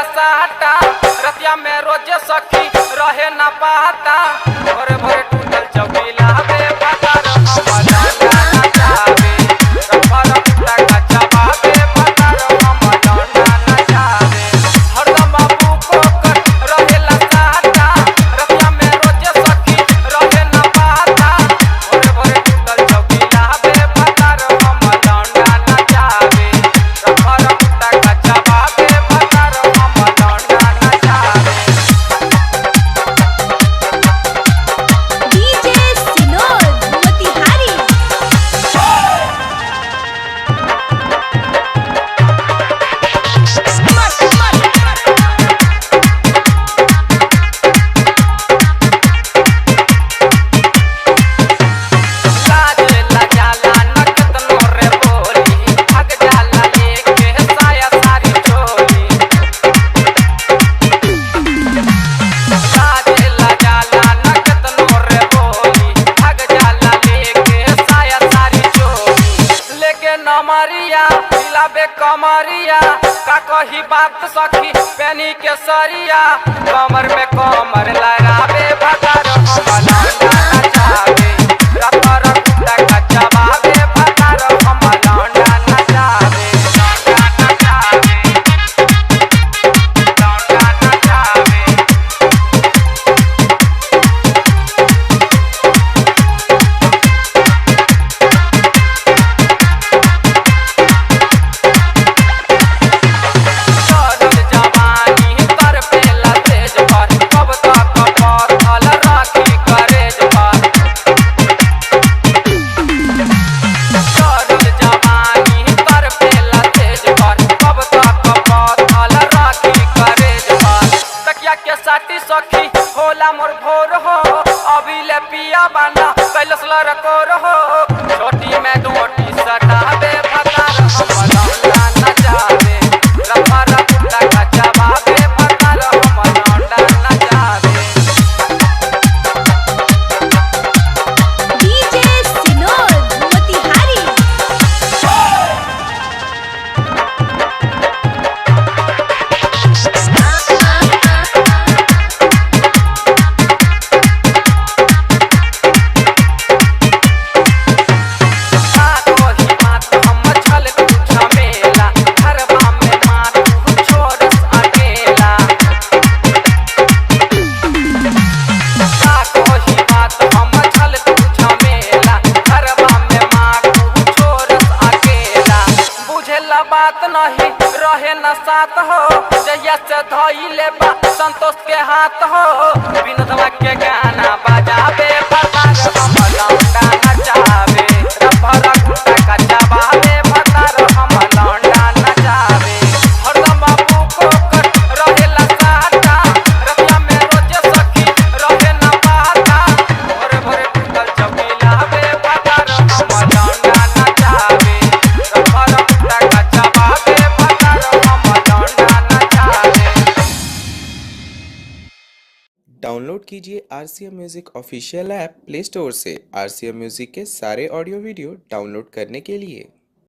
रहेला साटा रतिया में रोजे सखी रहे ना पाता भोरे भोरे टूटल चौकीला बे पतार हम डंडा नचावे रफर कुत्ता कच्चा बाबे पतार हम डंडा नचावे हरदम बाबू को रहेला साटा रतिया में रोजे सखी रहे ना पाता भोरे भोरे टूटल चौकीला बे पतार हम डंडा नचावे रफर कुत्ता कच्चा बाबे पतार हम डंडा नचावे। डीजे सिनोद मोतिहारी। लाजेला जाला नकत नोरे बोली भाग जाला लेके साया सारी चोली लाजेला जाला नकत नोरे बोली भाग जाला लेके साया सारी चोली लेके नमरिया हिलाबे कमरिया का कही बात सखी पेनी के सरिया कमर में कमर लगाबे भतार हम डंडा नचावे रफर कुत्ता कच्चा बाबे भतार हम डंडा नचावे डंडा नचावे डंडा नचावे। चढ़ल जवानी तर पेला तेज पर कब तक पथल राखी करेज पर चढ़ल जवानी तर पेला तेज पर कब तक पथल राखी करेज पर तकिया के साटी सखी होला मोर भोर हो अभी ले पिया बाना कैलस लरकोर हो छोटी में डोटी सटावे भतार हम डंडा नचावे रफर कुत्ता कच्चा बाबे भतार हम डंडा नचावे। डीजे सिनोद मोतिहारी। कोही मात हम छल कुछ मेला घरवा में मात छोरस अकेला कोही मात हम छल कुछ मेला घरवा में मात छोरस अकेला बुझेला बात नहीं रहे न साथ हो जैया से धइले बा संतोष के हाथ हो विनोदवा के गाना बजावे भतार हम डंडा नचावे रफर कुत्ता कच्चा बाबे भतार हम डंडा नचावे हरदम बाबू को रहेला साटा रतिया में रोजे सखी रहे ना पाता भोरे भोरे टूटल चौकीला बे भतार हम डंडा नचावे रफर कुत्ता कच्चा बाबे भतार हम डंडा नचावे। डाउनलोड कीजिए RCM music official app play store से RCM म्यूजिक के सारे ऑडियो वीडियो डाउनलोड करने के लिए।